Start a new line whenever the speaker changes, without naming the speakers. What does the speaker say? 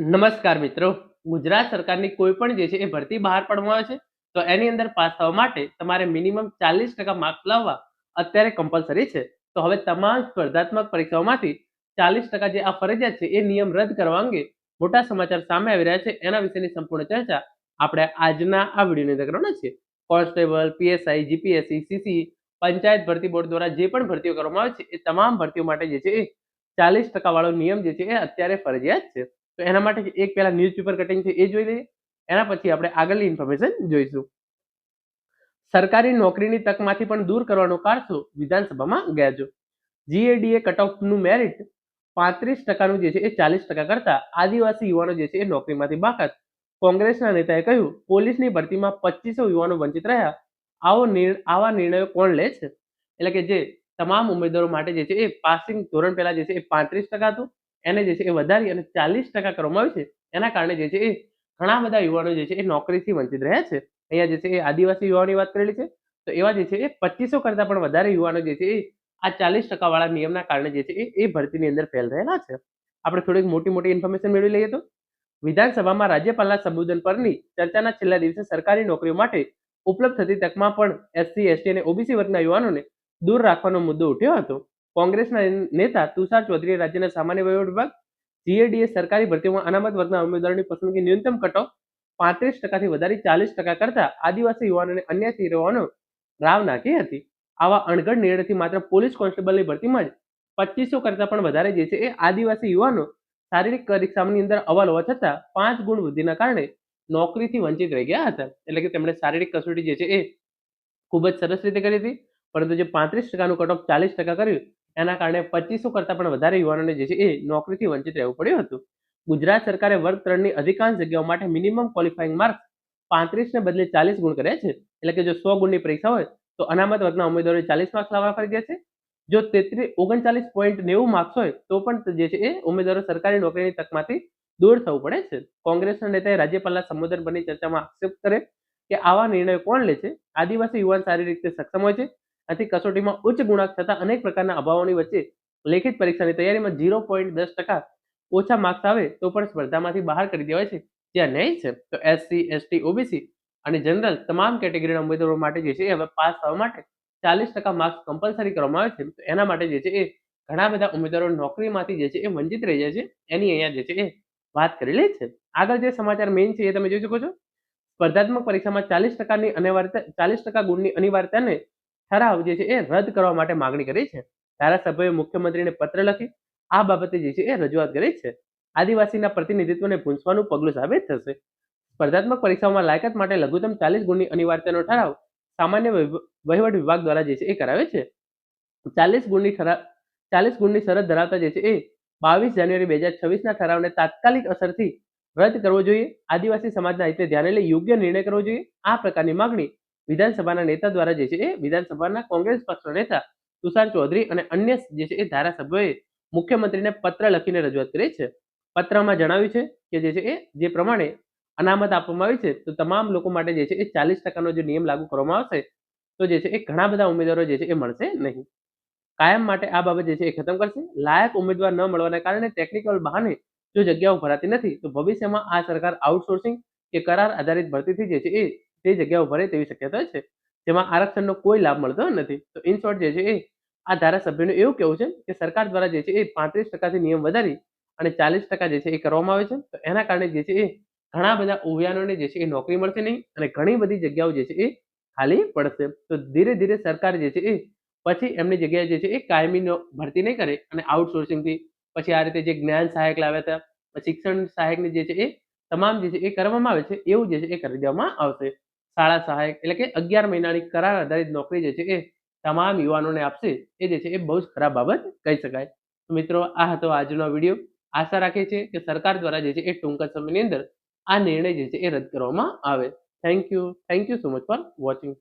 નમસ્કાર મિત્રો. ગુજરાત સરકારની કોઈ પણ જે છે એ ભરતી બહાર પાડવામાં આવે છે તો એની અંદર પાસ થવા માટે તમારે મિનિમમ 40% માર્ક્સ લાવવા અત્યારે કમ્પલસરી છે. તો હવે તમામ સ્પર્ધાત્મક પરીક્ષાઓમાંથી 40% જે આ ફરજિયાત છે એ નિયમ રદ કરવા અંગે મોટા સમાચાર સામે આવી રહ્યા છે. એના વિશેની સંપૂર્ણ ચર્ચા આપણે આજના આ વિડીયોની અંદર કરવાના છીએ. Constable, PSI, GPSC, CC, panchayat ભરતી બોર્ડ દ્વારા જે પણ ભરતીઓ કરવામાં આવે છે એ તમામ ભરતીઓ માટે જે છે એ 40% વાળો નિયમ જે છે એ અત્યારે ફરજિયાત છે. તો એના માટે એક પહેલા ન્યૂઝપેપર કટિંગ છે એ જોઈ લઈએ. એના પછી આપણે આગળની ઇન્ફોર્મેશન જોઈશું. સરકારી નોકરીની તકમાંથી પણ દૂર કરવાનો કારસો વિધાનસભામાં ગાજો. જીએડીએ કટ ઓફનું મેરિટ 35%નું જે છે એ 40% કરતા આદિવાસી યુવાનો જે છે એ નોકરીમાંથી બાકાત. કોંગ્રેસના નેતાએ કહ્યું, પોલીસની ભરતીમાં 2500 યુવાનો વંચિત રહ્યા. આવા નિર્ણયો કોણ લે છે? એટલે કે જે તમામ ઉમેદવારો માટે જે છે એ પાસિંગ ધોરણ પહેલા જે છે એ 35% હતું, એને જે છે એ વધારી અને 40% કરવામાં આવ્યું છે. એના કારણે જે છે એ ઘણા બધા યુવાનો જે છે એ નોકરીથી વંચિત રહ્યા છે. અહીંયા જે છે એ આદિવાસી યુવાનોની વાત કરેલી છે. તો એવા જે છે એ 2500 કરતા પણ વધારે યુવાનો જે છે એ આ 40% વાળા નિયમના કારણે જે છે એ ભરતીની અંદર ફેલ રહેલા છે. આપણે થોડીક મોટી ઇન્ફોર્મેશન મેળવી લઈએ તો વિધાનસભામાં રાજ્યપાલના સંબોધન પરની ચર્ચાના છેલ્લા દિવસે સરકારી નોકરીઓ માટે ઉપલબ્ધ થતી તકમાં પણ એસસી, એસટી અને ઓબીસી વર્ગના યુવાનોને દૂર રાખવાનો મુદ્દો ઉઠ્યો હતો. કોંગ્રેસના નેતા તુષાર ચૌધરીએ રાજ્યના સામાન્ય વહીવટ વિભાગ જીએડીએ સરકારી ભરતીઓમાં અનામત વર્ગના ઉમેદવારોની પસંદગી ન્યૂનતમ કટ ઓફ 35%થી વધારી 40% કરતા આદિવાસી યુવાનોને અન્યાયથી રહેવાનો રાવ નાખી હતી. આવા અણઘડ નિર્ણયથી માત્ર પોલીસ કોન્સ્ટેબલની ભરતીમાં જ 2500 કરતા પણ વધારે જે છે એ આદિવાસી યુવાનો શારીરિક પરીક્ષાની અંદર અવ્વલ હોવા છતાં 5 ગુણ વૃદ્ધિના કારણે નોકરીથી વંચિત રહી ગયા હતા. એટલે કે તેમણે શારીરિક કસોટી જે છે એ ખૂબ જ સરસ રીતે કરી હતી, પરંતુ જે 35%નું કટ ઓફ 40% કર્યું એના કારણે 2500 કરતા પણ વધારે યુવાનોને જે છે એ નોકરીથી વંચિત રહેવું પડ્યું હતું. ગુજરાત સરકારે વર્ગ 3ની અધિકાંશ જગ્યાઓ માટે મિનિમમ ક્વોલિફાઇંગ માર્ક્સ 35 ને બદલે 40 ગુણ કર્યા છે. એટલે કે જો 100 ગુણની પરીક્ષા હોય તો અનામત વર્ગના ઉમેદવારોએ 40 માર્ક્સ લાવવા ફરજિયાત છે. જો 39.90 માર્ક્સ હોય તો પણ જે છે એ ઉમેદવારો સરકારી નોકરીની તકમાંથી દૂર થવું પડે છે. કોંગ્રેસના નેતાએ રાજ્યપાલના સંબોધન પરની ચર્ચામાં આક્ષેપ કરે કે આવા નિર્ણયો કોણ લે છે? આદિવાસી યુવાન શારીરિક રીતે સક્ષમ હોય છે, આથી કસોટીમાં ઉચ્ચ ગુણાંક થતા અનેક પ્રકારના અભાવોની વચ્ચે લેખિત પરીક્ષાની તૈયારીમાં 0.10% ઓછા માર્ક્સ આવે તો પણ સ્પર્ધામાંથી બહાર કરી દેવાય છે, જે અન્યાય છે. તો એસસી, એસટી, ઓબીસી અને જનરલ તમામ કેટેગરીના ઉમેદવારો માટે જે છે એ હવે પાસ થવા માટે 40% માર્ક્સ કમ્પલસરી કરવામાં આવે છે. તો એના માટે જે છે એ ઘણા બધા ઉમેદવારો નોકરીમાંથી જે છે એ વંચિત રહી જાય છે. એની અહીંયા જે છે એ વાત કરેલી છે. આગળ જે સમાચાર મેઇન છે એ તમે જોઈ શકો છો. સ્પર્ધાત્મક પરીક્ષામાં 40%ની અનિવાર્યતા 40% ગુણની અનિવાર્યતાને ઠરાવ જે છે એ રદ કરવા માટે માંગણી કરી છે. ધારાસભ્યોએ મુખ્યમંત્રીને પત્ર લખી આ બાબતે જે છે એ રજૂઆત કરી છે. આદિવાસીના પ્રતિનિધિત્વને ભૂંસવાનું પગલું સાબિત થશે. સ્પર્ધાત્મક પરીક્ષાઓમાં લાયકાત માટે લઘુત્તમ 40 ગુણની અનિવાર્યતાનો ઠરાવ સામાન્ય વહીવટ વિભાગ દ્વારા જે છે એ કરાવે છે. 40 ગુણની શરત ધરાવતા જે છે એ 22 જાન્યુઆરી 2026ના ઠરાવને તાત્કાલિક અસરથી રદ કરવો જોઈએ. આદિવાસી સમાજના હિતને ધ્યાને લઈ યોગ્ય નિર્ણય કરવો જોઈએ. આ પ્રકારની માંગણી વિધાનસભાના નેતા દ્વારા જે છે એ વિધાનસભાના કોંગ્રેસ પક્ષના નેતા તુષાર ચૌધરી અને અન્ય જે છે એ ધારાસભ્યોએ મુખ્યમંત્રીને પત્ર લખીને રજૂઆત કરી છે. પત્રમાં જણાવ્યું છે કે જે છે એ જે પ્રમાણે અનામત આપવામાં આવી છે તો તમામ લોકો માટે જે છે એ 40%નો જે નિયમ લાગુ કરવામાં આવશે તો જે છે એ ઘણા બધા ઉમેદવારો જે છે એ મળશે નહીં. કાયમ માટે આ બાબત જે છે એ ખતમ કરશે. લાયક ઉમેદવાર ન મળવાના કારણે ટેકનિકલ બહાને જો જગ્યાઓ ભરાતી નથી તો ભવિષ્યમાં આ સરકાર આઉટસોર્સિંગ કે કરાર આધારિત ભરતીથી જે છે એ તે જગ્યાઓ ભરે તેવી શક્યતા છે, જેમાં આરક્ષણનો કોઈ લાભ મળતો નથી. તો ઇન શોર્ટ જે છે એ આ ધારાસભ્યનું એવું કહેવું છે કે સરકાર દ્વારા જે છે એ 35%થી નિયમ વધારી અને 40% જે છે એ કરવામાં આવે છે. તો એના કારણે જે છે એ ઘણા બધા યુવાનોને જે છે એ નોકરી મળશે નહીં અને ઘણી બધી જગ્યાઓ જે છે એ ખાલી પડશે. તો ધીરે ધીરે સરકાર જે છે એ પછી એમની જગ્યાએ જે છે એ કાયમી ભરતી નહીં કરે અને આઉટસોર્સિંગથી પછી આ રીતે જે જ્ઞાન સહાયક લાવ્યા હતા, શિક્ષણ સહાયકની જે છે એ તમામ જે છે એ કરવામાં આવે છે એવું જે છે એ કરી દેવામાં આવશે. શાળા સહાયક એટલે કે 11 મહિનાની કરાર આધારિત નોકરી જે છે એ તમામ યુવાનોને આપશે. એ જે છે એ બહુ જ ખરાબ બાબત કહી શકાય. તો મિત્રો આ હતો આજનો વિડીયો. આશા રાખીએ છીએ કે સરકાર દ્વારા જે છે એ ટૂંક સમયની અંદર આ નિર્ણય જે છે એ રદ કરવામાં આવે. Thank you so much for watching.